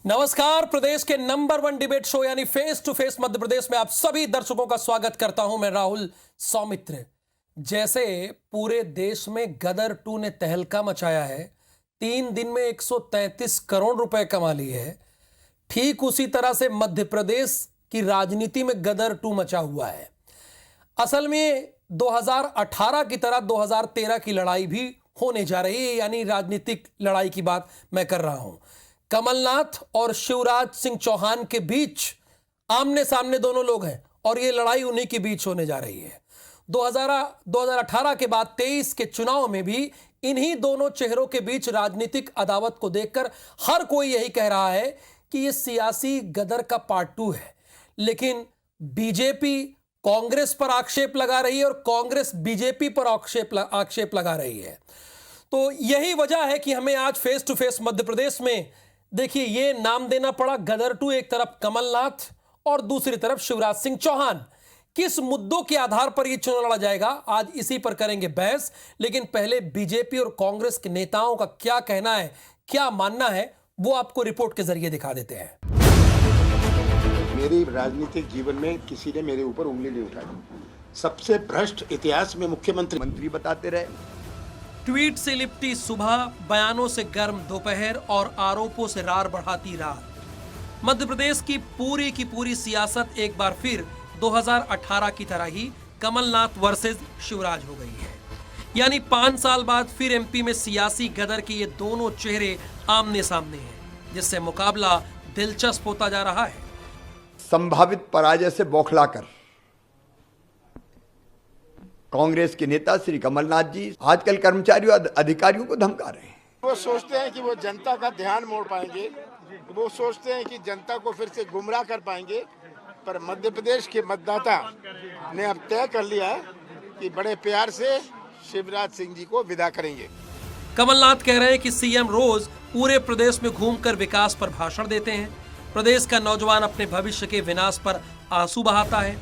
नमस्कार। प्रदेश के number 1 debate show यानी face to face Madhya Pradesh में आप सभी दर्शकों का स्वागत करता हूं। मैं राहुल सौमित्र। जैसे पूरे देश में गदर 2 ने तहलका मचाया है, 3 दिन में 133 करोड़ रुपए कमा लिए है, ठीक उसी तरह से मध्य प्रदेश की राजनीति में गदर 2 मचा हुआ है। असल में 2018 की तरह 2013 की लड़ाई भी होने जा रही है, यानी राजनीतिक लड़ाई की बात मैं कर रहा हूं। कमलनाथ और शिवराज सिंह चौहान के बीच आमने सामने दोनों लोग हैं और ये लड़ाई उन्हीं के बीच होने जा रही है। 2018 के बाद 23 के चुनाव में भी इन्हीं दोनों चेहरों के बीच राजनीतिक अदावत को देखकर हर कोई यही कह रहा है कि ये सियासी गदर का पार्ट 2 है। लेकिन बीजेपी कांग्रेस पर आक्षेप लगा रही है और कांग्रेस बीजेपी पर आक्षेप लगा रही है। तो यही वजह है कि हमें आज face to face Madhya Pradesh में देखिए ये नाम देना पड़ा गदर 2। एक तरफ कमलनाथ और दूसरी तरफ शिवराज सिंह चौहान। किस मुद्दों के आधार पर यह चुनाव लड़ा जाएगा, आज इसी पर करेंगे बहस। लेकिन पहले बीजेपी और कांग्रेस के नेताओं का क्या कहना है, क्या मानना है, वो आपको रिपोर्ट के जरिए दिखा देते हैं। मेरी राजनीतिक जीवन में किसी ने मेरे ऊपर उंगली नहीं उठाई। सबसे भ्रष्ट इतिहास में मुख्यमंत्री बताते रहे। ट्वीट से लिपटी सुबह, बयानों से गर्म दोपहर और आरोपों से रार बढ़ाती रात। मध्य प्रदेश की पूरी सियासत एक बार फिर 2018 की तरह ही कमलनाथ वर्सेस शिवराज हो गई है। यानी 5 साल बाद फिर एमपी में सियासी गदर के ये दोनों चेहरे आमने सामने हैं, जिससे मुकाबला दिलचस्प होता जा रहा है। संभावित पराजय से बौखलाकर कांग्रेस के नेता श्री कमलनाथ जी आजकल कर्मचारियों अधिकारियों को धमका रहे हैं। वो सोचते हैं कि वो जनता का ध्यान मोड़ पाएंगे, वो सोचते हैं कि जनता को फिर से गुमराह कर पाएंगे। पर मध्य प्रदेश के मतदाता ने अब तय कर लिया है कि बड़े प्यार से शिवराज सिंह जी को विदा करेंगे। कमलनाथ कह रहे हैं कि सीएम रोज पूरे प्रदेश में घूमकर विकास पर भाषण देते हैं। प्रदेश का नौजवान अपने भविष्य के विनाश पर आंसू बहाता है।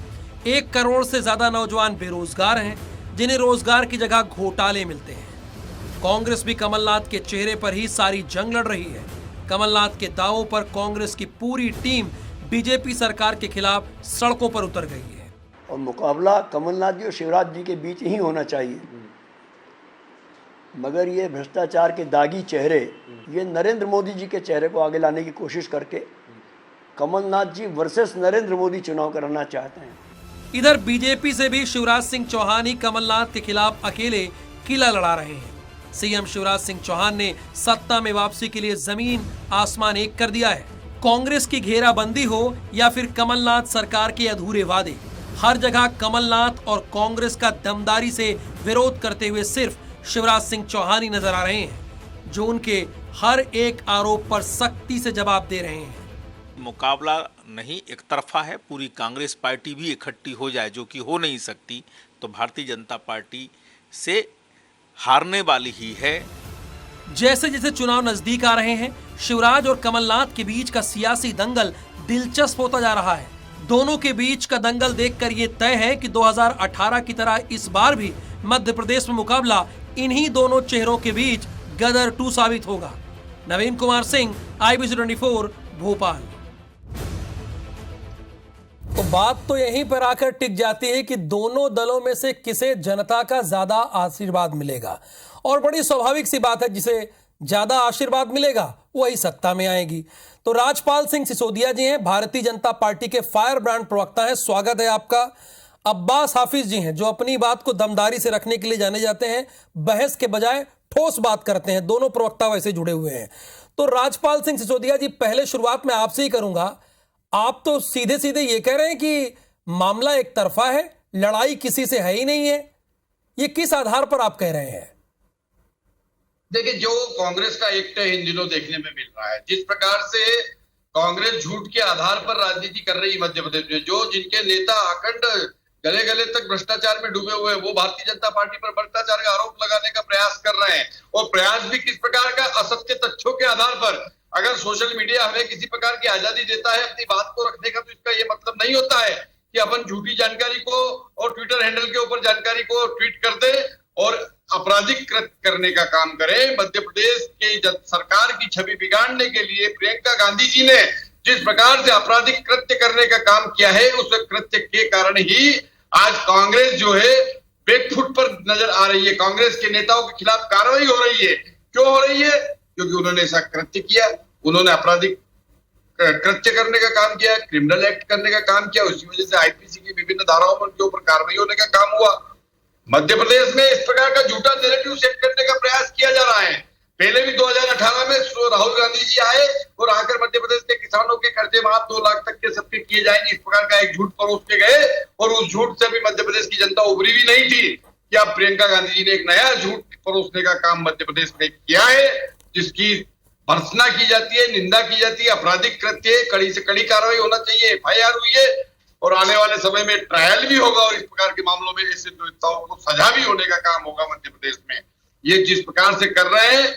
1 करोड़ से ज्यादा नौजवान बेरोजगार हैं, जिन्हें रोजगार की जगह घोटाले मिलते हैं। कांग्रेस भी कमलनाथ के चेहरे पर ही सारी जंग लड़ रही है। कमलनाथ के दावों पर कांग्रेस की पूरी टीम बीजेपी सरकार के खिलाफ सड़कों पर उतर गई है। और मुकाबला कमलनाथ जी और शिवराज जी के बीच ही होना चाहिए, मगर ये भ्रष्टाचार के दागी चेहरे, ये नरेंद्र मोदी जी के चेहरे को आगे लाने की कोशिश करके कमलनाथ जी वर्सेस नरेंद्र मोदी चुनाव कराना चाहते हैं। इधर बीजेपी से भी शिवराज सिंह चौहान ही कमलनाथ के खिलाफ अकेले किला लड़ा रहे हैं। सीएम शिवराज सिंह चौहान ने सत्ता में वापसी के लिए जमीन आसमान एक कर दिया है। कांग्रेस की घेराबंदी हो या फिर कमलनाथ सरकार के अधूरे वादे, हर जगह कमलनाथ और कांग्रेस का दमदारी से विरोध करते हुए सिर्फ शिवराज सिंह चौहान ही नजर आ रहे हैं, जो उनके हर एक आरोप पर सख्ती से जवाब दे रहे हैं। मुकाबला नहीं एक तरफा है। पूरी कांग्रेस पार्टी भी इकट्ठी हो जाए, जो कि हो नहीं सकती, तो भारतीय जनता पार्टी से हारने वाली ही है। जैसे जैसे चुनाव नजदीक आ रहे हैं, शिवराज और कमलनाथ के बीच का सियासी दंगल दिलचस्प होता जा रहा है। दोनों के बीच का दंगल देखकर यह तय है कि 2018 की तरह इस बार भी मध्य प्रदेश में मुकाबला इन्हीं दोनों चेहरों के बीच गदर 2 साबित होगा। नवीन कुमार सिंह, IBC 24, भोपाल। तो बात तो यहीं पर आकर टिक जाती है कि दोनों दलों में से किसे जनता का ज्यादा आशीर्वाद मिलेगा। और बड़ी स्वाभाविक सी बात है, जिसे ज्यादा आशीर्वाद मिलेगा वही सत्ता में आएगी। तो राजपाल सिंह सिसोदिया जी हैं, भारतीय जनता पार्टी के फायर ब्रांड प्रवक्ता हैं, स्वागत है आपका। अब्बास हाफिज जी हैं, जो अपनी बात को दमदारी से रखने के लिए जाने जाते हैं, बहस के बजाय ठोस बात करते हैं। दोनों प्रवक्ता वैसे जुड़े हुए हैं। तो राजपाल सिंह सिसोदिया जी, पहले शुरुआत में आपसे ही करूंगा। आप तो सीधे सीधे ये कह रहे हैं कि मामला एक तरफा है, लड़ाई किसी से है ही नहीं है। ये किस आधार पर आप कह रहे हैं? देखिए, जो कांग्रेस का एक्ट है इन दिनों देखने में मिल रहा है, जिस प्रकार से कांग्रेस झूठ के आधार पर राजनीति कर रही मध्य प्रदेश में, जो जिनके नेता अखंड गले गले तक भ्रष्टाचार में डूबे हुए हैं, वो भारतीय जनता पार्टी पर भ्रष्टाचार का आरोप लगाने का प्रयास कर रहे हैं। और प्रयास भी किस प्रकार का, असत्य तथ्यों के आधार पर। अगर सोशल मीडिया हमें किसी प्रकार की आजादी देता है अपनी बात को रखने का, तो इसका ये मतलब नहीं होता है कि अपन झूठी जानकारी को और ट्विटर हैंडल के ऊपर जानकारी को ट्वीट कर दे और आपराधिक कृत्य करने का काम करे। मध्य प्रदेश के सरकार की छवि बिगाड़ने के लिए प्रियंका गांधी जी ने जिस प्रकार से आपराधिक कृत्य करने का काम किया है, उस कृत्य के कारण ही आज कांग्रेस जो है बैकफुट पर नजर आ रही है। कांग्रेस के नेताओं के खिलाफ कार्रवाई हो रही है। क्यों हो रही है? क्योंकि उन्होंने ऐसा कृत्य किया, उन्होंने आपराधिक कृत्य करने का काम किया, क्रिमिनल एक्ट करने का काम किया। उसी वजह से आईपीसी की विभिन्न धाराओं पर के ऊपर कार्रवाई होने का काम हुआ। मध्य प्रदेश में इस प्रकार का झूठा नैरेटिव सेट करने का प्रयास किया जा रहा है। पहले भी 2018 में राहुल गांधी जी आए और आकर मध्य प्रदेश के किसानों के कर्जे माफ 2 लाख तक के सबके किए जाएंगे, इस प्रकार का एक झूठ परोस के गए और उस झूठ से भी मध्य प्रदेश की जनता उभरी भी नहीं थी। कि अब प्रियंका गांधी जी ने एक नया झूठ परोसने का काम मध्य प्रदेश में किया है, जिसकी भर्त्सना की जाती है, निंदा की जाती है, आपराधिक कृत्य, कड़ी से कड़ी कार्रवाई होना चाहिए, एफआईआर हुई है और आने वाले समय में ट्रायल भी होगा और इस प्रकार के मामलों में ऐसे पीड़िताओं को सजा भी होने का काम होगा मध्य प्रदेश में। ये जिस प्रकार से कर रहे हैं,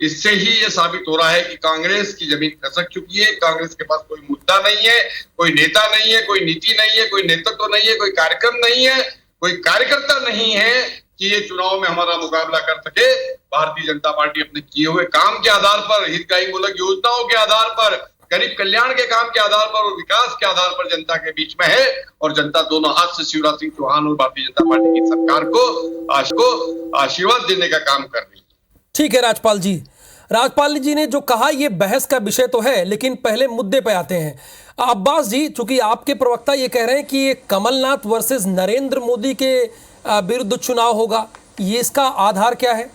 इससे ही ये साबित हो रहा है कि कांग्रेस की जमीन खसक चुकी है। कांग्रेस के पास कोई मुद्दा नहीं है, कोई नेता नहीं है, कोई नीति नहीं है, कोई नेतृत्व नहीं है, कोई कार्यक्रम नहीं है, कोई कार्यकर्ता नहीं है कि ये चुनाव में हमारा मुकाबला कर सके। भारतीय जनता पार्टी अपने किए हुए काम के आधार पर, हितग्राही मूलक योजनाओं के आधार पर, गरीब कल्याण के काम के आधार पर और विकास के आधार पर जनता के बीच में है और जनता दोनों हाथ से शिवराज सिंह चौहान और भारतीय जनता पार्टी की सरकार को आशीर्वाद देने का काम कर रही है। ठीक है राजपाल जी, राजपाल जी ने जो कहा ये बहस का विषय तो है, लेकिन पहले मुद्दे पे आते हैं। अब्बास जी, चूंकि आपके प्रवक्ता ये कह रहे हैं कि ये कमलनाथ वर्सेस नरेंद्र मोदी के विरुद्ध चुनाव होगा, ये इसका आधार क्या है?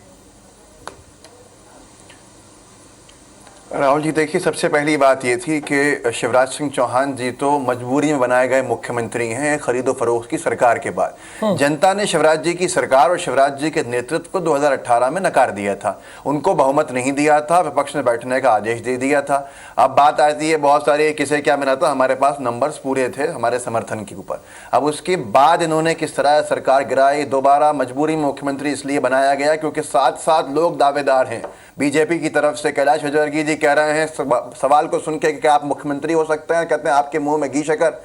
राहुल जी, देखिए, सबसे पहली बात ये थी कि शिवराज सिंह चौहान जी तो मजबूरी में बनाए गए मुख्यमंत्री हैं खरीदो फरोख्त की सरकार के बाद। जनता ने शिवराज जी की सरकार और शिवराज जी के नेतृत्व को 2018 में नकार दिया था, उनको बहुमत नहीं दिया था, विपक्ष में बैठने का आदेश दे दिया था। अब बात आती है बहुत सारे किसे क्या मिला था, हमारे पास नंबर्स पूरे थे हमारे समर्थन के ऊपर। अब उसके बाद इन्होंने किस तरह सरकार गिराई, दोबारा मजबूरी में मुख्यमंत्री इसलिए बनाया गया क्योंकि 7 लोग दावेदार हैं बीजेपी की तरफ से। कैलाश विजयवर्गीय जी कह रहे हैं सवाल को सुन के कि आप मुख्यमंत्री हो सकते हैं, कहते हैं आपके मुंह में घी शक्कर।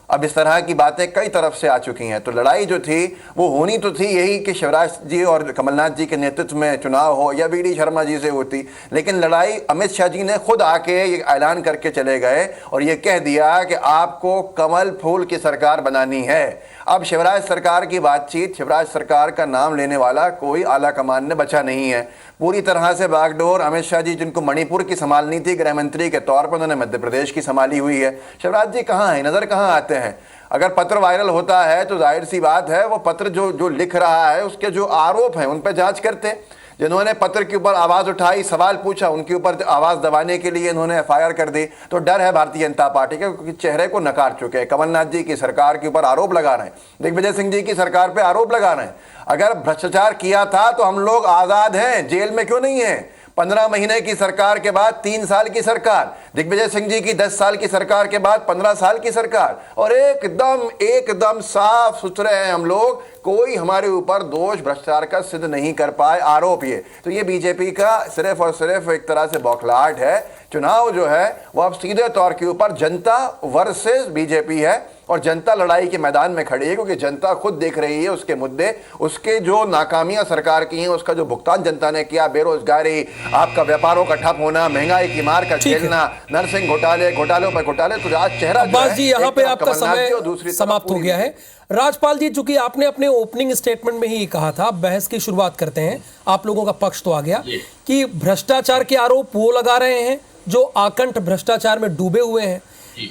अब इस तरह की बातें कई तरफ से आ चुकी हैं। तो लड़ाई जो थी वो होनी तो थी यही कि शिवराज जी और कमलनाथ जी के नेतृत्व में चुनाव हो या वी डी शर्मा जी से होती, लेकिन लड़ाई अमित शाह जी ने खुद आके ये ऐलान करके चले गए और ये कह दिया कि आपको कमल फूल की सरकार बनानी है। अब शिवराज सरकार की बातचीत, शिवराज सरकार का नाम लेने वाला कोई आला कमान में बचा नहीं है। पूरी तरह से बागडोर अमित शाह जी, जिनको मणिपुर की संभालनी थी गृह मंत्री के तौर पर, उन्होंने मध्य प्रदेश की संभाली हुई है। शिवराज जी कहाँ हैं, नजर कहाँ आते हैं? अगर पत्र वायरल होता है तो जाहिर सी बात है वो पत्र जो लिख रहा है उसके जो आरोप हैं उन पर जांच करते। जिन्होंने पत्र के ऊपर आवाज़ उठाई, सवाल पूछा, उनके ऊपर आवाज़ दबाने के लिए इन्होंने एफआईआर कर दी। तो डर है भारतीय जनता पार्टी के, क्योंकि चेहरे को नकार चुके हैं। कमलनाथ जी की सरकार के ऊपर आरोप लगा रहे हैं, दिग्विजय सिंह जी की सरकार पे आरोप लगा रहे हैं। अगर भ्रष्टाचार किया था तो हम लोग आज़ाद हैं, जेल में क्यों नहीं हैं? 15 महीने की सरकार के बाद 3 साल की सरकार, दिग्विजय सिंह जी की 10 साल की सरकार के बाद 15 साल की सरकार, और एकदम साफ सुथरे हैं हम लोग। कोई हमारे ऊपर दोष भ्रष्टाचार का सिद्ध नहीं कर पाए, आरोप ये। तो ये बीजेपी का सिर्फ और सिर्फ एक तरह से बौखलाहट है। चुनाव जो है वो अब सीधे तौर के ऊपर जनता वर्सेस बीजेपी है और जनता लड़ाई के मैदान में खड़ी है, क्योंकि जनता खुद देख रही है उसके मुद्दे, उसके जो नाकामियां सरकार की हैं, उसका जो भुगतान जनता ने किया, बेरोजगारी, आपका व्यापारों का ठप होना, महंगाई की मार का झेलना, नर्सिंग घोटालों पर घोटाले। तो आज चेहरा अब्बास जी, यहाँ पे आपका समय समाप्त हो गया है। राजपाल जी, चूंकि आपने अपने ओपनिंग स्टेटमेंट में ही कहा था, बहस की शुरुआत करते हैं, आप लोगों का पक्ष तो आ गया कि भ्रष्टाचार के आरोप वो लगा रहे हैं जो आकंठ भ्रष्टाचार में डूबे हुए हैं,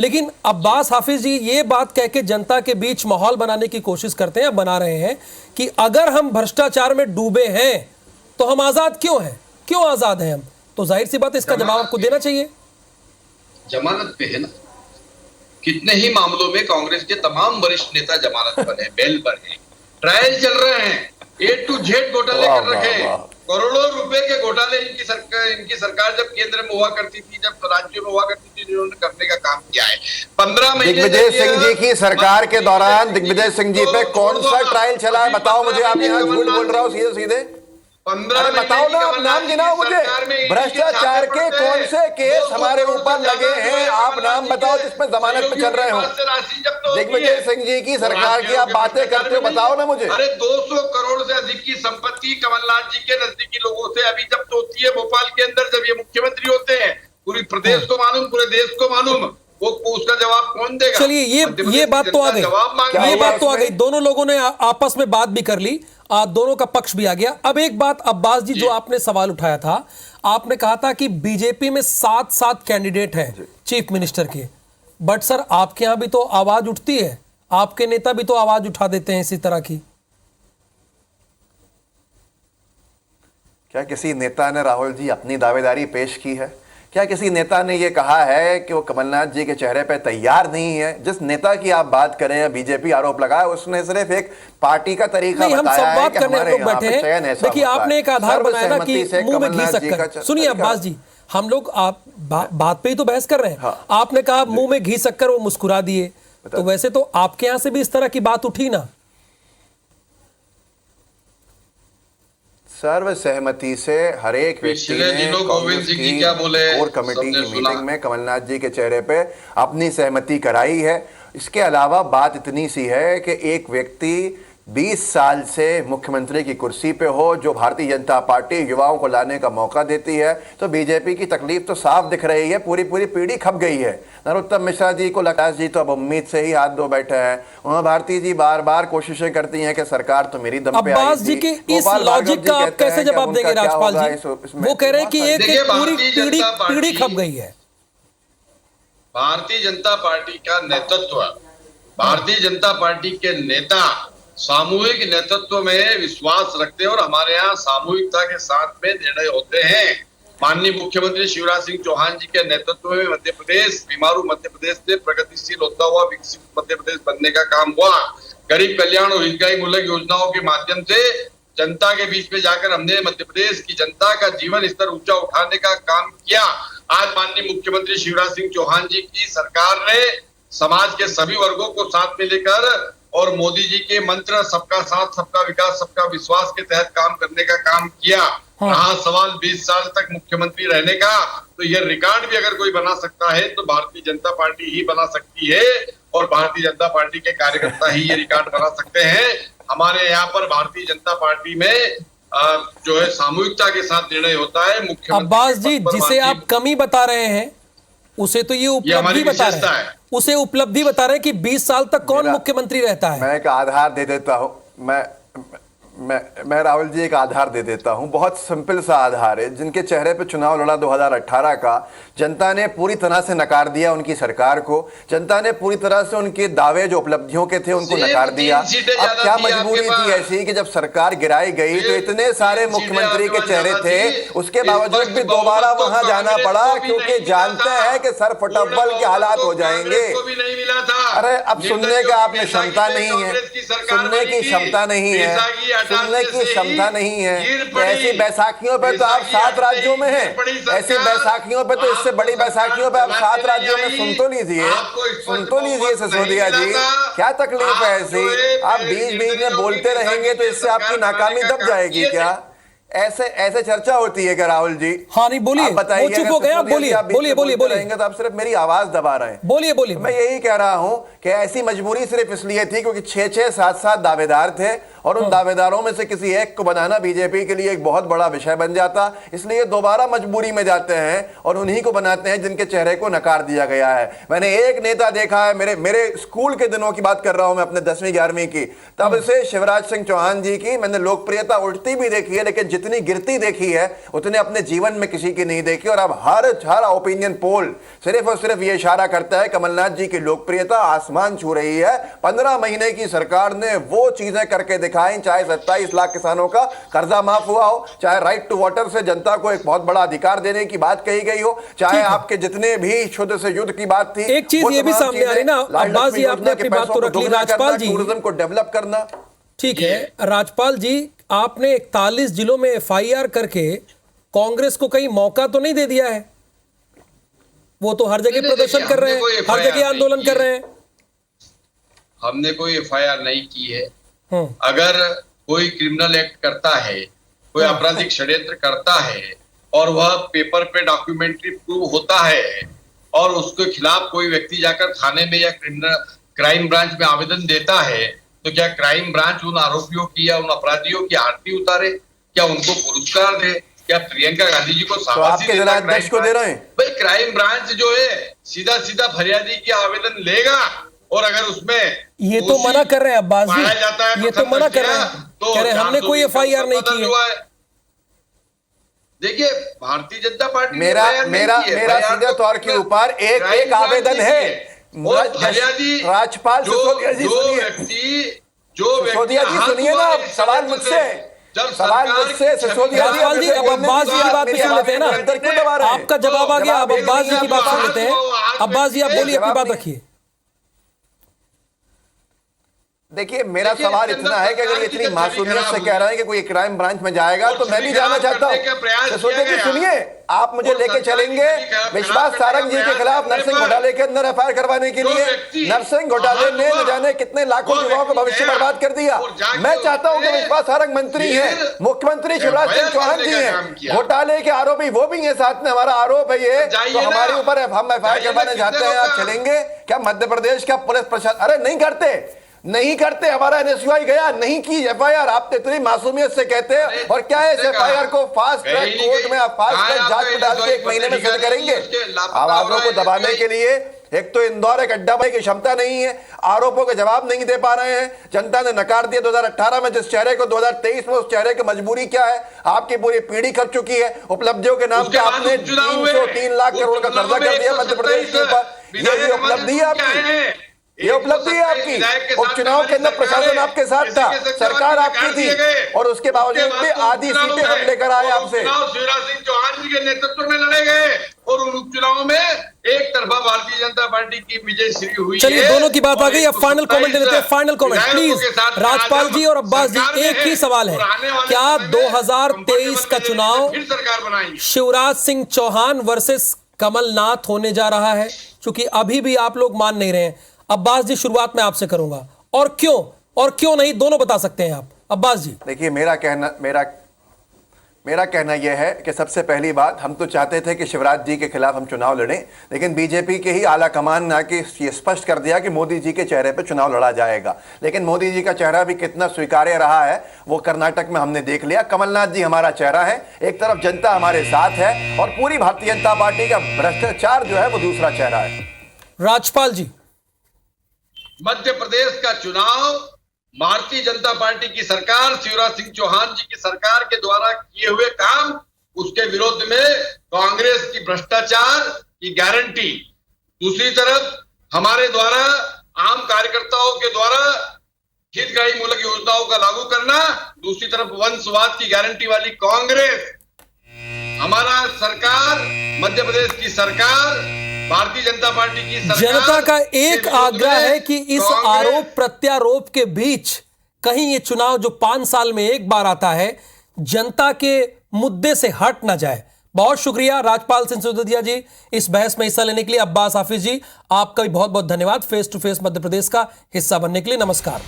लेकिन अब्बास हाफिज जी ये बात कह के जनता के बीच माहौल बनाने की कोशिश करते हैं, बना रहे हैं कि अगर हम भ्रष्टाचार में डूबे हैं तो हम आजाद क्यों हैं, क्यों आजाद हैं हम? तो जाहिर सी बात, इसका जवाब आपको देना चाहिए। जमानत पे है ना, कितने ही मामलों में कांग्रेस के तमाम वरिष्ठ नेता जमानत पर हैं, बेल पर हैं, ट्रायल चल रहे हैं, A to Z घोटाले कर रखे हैं, करोड़ों रुपए के घोटाले इनकी सरकार जब केंद्र में हुआ करती थी, जब राज्यों में हुआ करती थी, इन्होंने करने का काम किया है। 15 महीने दिग्विजय सिंह जी की सरकार के दौरान दिग्विजय सिंह जी पे कौन सा ट्रायल चला है, बताओ मुझे। आप यहाँ झूठ बोल रहा हो सीधे सीधे। 15 बताओ ना, आप नाम गिनाओ मुझे। भ्रष्टाचार के कौन से केस हमारे ऊपर लगे हैं, आप नाम बताओ जिसमें जमानत पे चल रहे हो। दिग्विजय सिंह जी की सरकार की आप बातें करते हो, बताओ ना मुझे। अरे 200 करोड़ से अधिक की संपत्ति कमलनाथ जी के नजदीकी लोगों से अभी जब्त होती है भोपाल के अंदर, जब ये मुख्यमंत्री होते हैं। पूरी प्रदेश को मालूम, पूरे देश को मालूम, वो उसका जवाब कौन देगा? चलिए ये बात तो आ गई, ये बात तो आ गई, दोनों लोगों ने आपस में बात भी कर ली, दोनों का पक्ष भी आ गया। अब एक बात अब्बास जी, जो आपने सवाल उठाया था, आपने कहा था कि बीजेपी में 7 कैंडिडेट हैं चीफ मिनिस्टर के, बट सर आपके यहां भी तो आवाज उठती है, आपके नेता भी तो आवाज उठा देते हैं इसी तरह की। क्या किसी नेता ने, राहुल जी, अपनी दावेदारी पेश की है? क्या किसी नेता ने यह कहा है कि वो कमलनाथ जी के चेहरे पे तैयार नहीं है? जिस नेता की आप बात करें या बीजेपी आरोप लगाए, उसने सिर्फ एक पार्टी का तरीका बताया है कि हमारे यहाँ पे चयन ऐसा होता है। देखिए आपने एक आधार बनाया ना कि मुंह में घी शक्कर। सुनिए अब्बास जी, हम लोग आप बात पे ही तो बहस कर रहे हैं। आपने कहा मुंह में घी शक्कर, वो मुस्कुरा दिए, तो वैसे तो आपके यहाँ से भी इस तरह की बात उठी ना? सर्वसहमति से हर एक व्यक्ति ने कांग्रेस की कोर कमेटी की मीटिंग में कमलनाथ जी के चेहरे पे अपनी सहमति कराई है। इसके अलावा बात इतनी सी है कि एक व्यक्ति 20 साल से मुख्यमंत्री की कुर्सी पे हो, जो भारतीय जनता पार्टी युवाओं को लाने का मौका देती है, तो बीजेपी की तकलीफ तो साफ दिख रही है। पूरी पीढ़ी खप गई है। नरोत्तम मिश्रा जी को लकाश जी तो अब उम्मीद से ही हाथ धो बैठे हैं। उमा भारती जी बार बार कोशिशें करती हैं कि सरकार तो मेरी दम पे आई थी। अब्बास जी के इस लॉजिक का आप कैसे जवाब देंगे राजपाल जी? वो कह रहे हैं कि एक पूरी पीढ़ी खप गई है। भारतीय जनता पार्टी का नेतृत्व, भारतीय जनता पार्टी के नेता सामूहिक नेतृत्व में विश्वास रखते हैं और हमारे यहाँ सामूहिकता के साथ में निर्णय होते हैं। माननीय मुख्यमंत्री शिवराज सिंह चौहान जी के नेतृत्व में मध्य प्रदेश, बीमारू मध्य प्रदेश से प्रगतिशील होता हुआ विकसित मध्य प्रदेश बनने का काम हुआ। गरीब कल्याण और हितग्राही मूलक योजनाओं के माध्यम से जनता के बीच में जाकर हमने मध्य प्रदेश की जनता का जीवन स्तर ऊंचा उठाने का काम किया। आज माननीय मुख्यमंत्री शिवराज सिंह चौहान जी की सरकार ने समाज के सभी वर्गों को साथ में लेकर और मोदी जी के मंत्र सबका साथ, सबका विकास, सबका विश्वास के तहत काम करने का काम किया। रहा सवाल 20 साल तक मुख्यमंत्री रहने का, तो यह रिकॉर्ड भी अगर कोई बना सकता है तो भारतीय जनता पार्टी ही बना सकती है और भारतीय जनता पार्टी के कार्यकर्ता ही ये रिकॉर्ड बना सकते हैं। हमारे यहाँ पर भारतीय जनता पार्टी में जो है सामूहिकता के साथ निर्णय होता है। मुख्यमंत्री अब्बास जी, जिसे आप कमी बता रहे हैं उसे तो ये उपलब्धि बता रहे हैं, उसे उपलब्धि बता रहे हैं कि 20 साल तक कौन मुख्यमंत्री रहता है। मैं एक आधार दे देता हूं, मैं राहुल जी एक आधार दे देता हूं, बहुत सिंपल सा आधार है। जिनके चेहरे पे चुनाव लड़ा 2018 का, जनता ने पूरी तरह से नकार दिया उनकी सरकार को। जनता ने पूरी तरह से उनके दावे जो उपलब्धियों के थे उनको नकार दिया। अब क्या मजबूरी थी ऐसी कि जब सरकार गिराई गई तो इतने सारे मुख्यमंत्री के चेहरे थे, उसके बावजूद भी दोबारा वहां जाना पड़ा, क्योंकि जानते हैं कि सर फुटबॉल के हालात हो जाएंगे। अरे अब सुनने का आपने क्षमता नहीं है, सुनने की क्षमता नहीं है, सुनने की क्षमता नहीं है। ऐसी बैसाखियों पे तो आप 7 राज्यों में हैं, ऐसी बैसाखियों पे तो इससे बड़ी बैसाखियों पे आप 7 राज्यों में सुन तो लीजिए सिसोदिया जी, क्या तकलीफ है ऐसी? आप बीच में बोलते रहेंगे तो इससे आपकी नाकामी दब जाएगी क्या? ऐसे चर्चा होती है क्या राहुल जी? हाँ नहीं बोलिए, बताइए। चुप हो गए आप, बोलिए रहेंगे तो आप सिर्फ मेरी आवाज दबा रहे हैं। बोलिए। मैं यही कह रहा हूं कि ऐसी मजबूरी सिर्फ इसलिए थी क्योंकि 6-6, 7-7 दावेदार थे और उन दावेदारों में से किसी एक को बनाना बीजेपी के लिए एक बहुत बड़ा विषय बन जाता। इसलिए दोबारा मजबूरी में जाते हैं और उन्हीं को बनाते हैं जिनके चेहरे को नकार दिया गया है। मैंने एक नेता देखा है, मेरे स्कूल के दिनों की बात कर रहा हूं मैं, अपने 10वीं 11वीं की, तब से शिवराज सिंह चौहान जी की मैंने लोकप्रियता उठती भी देखी है, लेकिन जितनी गिरती देखी है उतने अपने जीवन में किसी की नहीं देखी। और अब हर ओपिनियन पोल सिर्फ और सिर्फ ये इशारा करता है कमलनाथ जी की लोकप्रियता आसमान छू रही है। 15 महीने की सरकार ने वो चीजें करके दिखाई, चाहे 27 लाख किसानों का कर्जा माफ हुआ हो, चाहे राइट टू वाटर से जनता को एक बहुत बड़ा अधिकार देने की बात कही गई हो, चाहे आपके जितने भी शुद्ध से युद्ध की बात थी। एक चीज ये भी सामने आ रही ना अब्बास जी, आपने अपनी बात तो रख ली। राजपाल जी, टूरिज्म को डेवलप करना, ठीक है राजपाल जी, आपने 41 जिलों में FIR करके कांग्रेस को कहीं मौका तो नहीं दे दिया है? वो तो हर जगह प्रदर्शन कर रहे हैं, हर जगह आंदोलन कर रहे हैं। हमने कोई FIR नहीं की है। अगर कोई क्रिमिनल एक्ट करता है कोई आपराधिक षड्यंत्र करता है और वह पेपर पे डॉक्यूमेंट्री प्रूव होता है और उसके खिलाफ कोई व्यक्ति जाकर थाने में या क्राइम ब्रांच में आवेदन देता है, तो क्या क्राइम ब्रांच उन आरोपियों की या उन अपराधियों की आरती उतारे? क्या उनको पुरस्कार दे? क्या प्रियंका गांधी जी को तो आपके जिला अध्यक्ष को दे रहे हैं? भाई क्राइम ब्रांच जो है सीधा सीधा फरियादी की आवेदन लेगा और अगर उसमें ये तो मना कर रहे हैं अब्बास जी, पाया जाता है ये तो मना कर रहे हैं, कह रहे हैं हमने कोई एफआईआर नहीं की है। देखिए भारतीय जनता पार्टी मेरा सीधे तौर के ऊपर एक आवेदन है। राज्यपाल सिसोदिया जी सुनिए, सिसोदिया जी सुनिए ना, सवाल मुझसे सिसोदिया राजपाल जी, अब अब्बास जी की बात भी सुन लेते हैं ना, आपका जवाब आ गया, अब अब्बास जी की बात सुन लेते हैं। अब्बास जी आप बोलिए, अपनी बात रखिए। देखिए मेरा सवाल इतना है कि अगर ये इतनी मासूमियत से कह रहे हैं कि कोई क्राइम ब्रांच में जाएगा तो मैं भी जाना चाहता हूँ। सिसोदिया जी सुनिए, आप मुझे लेके चलेंगे विश्वास सारंग जी के खिलाफ नरसिंह घोटाले के अंदर एफआईआर करवाने के लिए? नरसिंह घोटाले ने न जाने कितने लाखों युवाओं का भविष्य बर्बाद कर दिया। मैं चाहता हूँ कि विश्वास सारंग मंत्री है, मुख्यमंत्री शिवराज सिंह चौहान जी हैं, घोटाले के आरोपी वो भी है, साथ में हमारा आरोप है ये, तो हमारे ऊपर हम एफआईआर करवाने चाहते हैं, आप चलेंगे क्या? मध्य प्रदेश का पुलिस प्रशासन अरे नहीं करते, हमारा एनएसयूआई गया, नहीं की एफआईआर। आप इतनी मासूमियत से कहते हैं, और क्या है इस एफआईआर को फास्ट ट्रैक कोर्ट में फास्ट ट्रैक जांच में डाल के 1 महीने में शुरू करेंगे? आवाजों को दबाने के लिए एक तो इंदौर एक अड्डा की क्षमता नहीं है, आरोपों के जवाब नहीं दे पा रहे हैं, जनता ने नकार दिया 2018 में जिस चेहरे को, 2023 में उस चेहरे की मजबूरी क्या है? आपकी पूरी पीढ़ी खप चुकी है। उपलब्धियों के नाम पे आपने 303 लाख करोड़ का कर्जा कर दिया मध्य प्रदेश के ऊपर। ये उपलब्धि है आपकी, ये उपलब्धि है आपकी। उपचुनाव के अंदर प्रशासन आपके साथ था, सरकार आपकी थी, और उसके बावजूद भी आधी सीटें हम लेकर आए आपसे। शिवराज सिंह चौहान जी के नेतृत्व में लड़े गए और उन उपचुनाव में एक तरफा भारतीय जनता पार्टी की विजय श्री हुई। चलिए दोनों की बात आ गई, अब फाइनल कमेंट दे देते हैं। फाइनल कमेंट प्लीज राजपाल जी और अब्बास जी। एक ही सवाल है, क्या 2023 का चुनाव शिवराज सिंह चौहान वर्सेस कमलनाथ होने जा रहा है? क्योंकि अभी भी आप लोग मान नहीं रहे हैं। अब्बास जी शुरुआत में आपसे करूंगा, और क्यों नहीं, दोनों बता सकते हैं आप। अब्बास जी देखिए, मेरा कहना यह है कि सबसे पहली बात, हम तो चाहते थे कि शिवराज जी के खिलाफ हम चुनाव लड़ें, लेकिन बीजेपी के ही आला कमान ने आके ये स्पष्ट कर दिया कि मोदी जी के चेहरे पे चुनाव लड़ा जाएगा। लेकिन मोदी जी का चेहरा भी कितना स्वीकार्य रहा है वो कर्नाटक में हमने देख लिया। कमलनाथ जी हमारा चेहरा है, एक तरफ जनता हमारे साथ है, और पूरी भारतीय जनता पार्टी का भ्रष्टाचार जो है वो दूसरा चेहरा है। राजपाल जी, मध्य प्रदेश का चुनाव भारतीय जनता पार्टी की सरकार, शिवराज सिंह चौहान जी की सरकार के द्वारा किए हुए काम, उसके विरोध में कांग्रेस की भ्रष्टाचार की गारंटी। दूसरी तरफ हमारे द्वारा आम कार्यकर्ताओं के द्वारा हितग्राही मूलक योजनाओं का लागू करना, दूसरी तरफ वंशवाद की गारंटी वाली कांग्रेस। हमारा सरकार, मध्य प्रदेश की सरकार, भारतीय जनता पार्टी की सरकार, जनता का एक आग्रह है कि इस आरोप प्रत्यारोप के बीच कहीं ये चुनाव जो 5 साल में एक बार आता है, जनता के मुद्दे से हट ना जाए। बहुत शुक्रिया राजपाल सिंह सिसोदिया जी इस बहस में हिस्सा लेने के लिए। अब्बास हाफिज जी, आपका भी बहुत बहुत धन्यवाद face to face Madhya Pradesh का हिस्सा बनने के लिए। नमस्कार।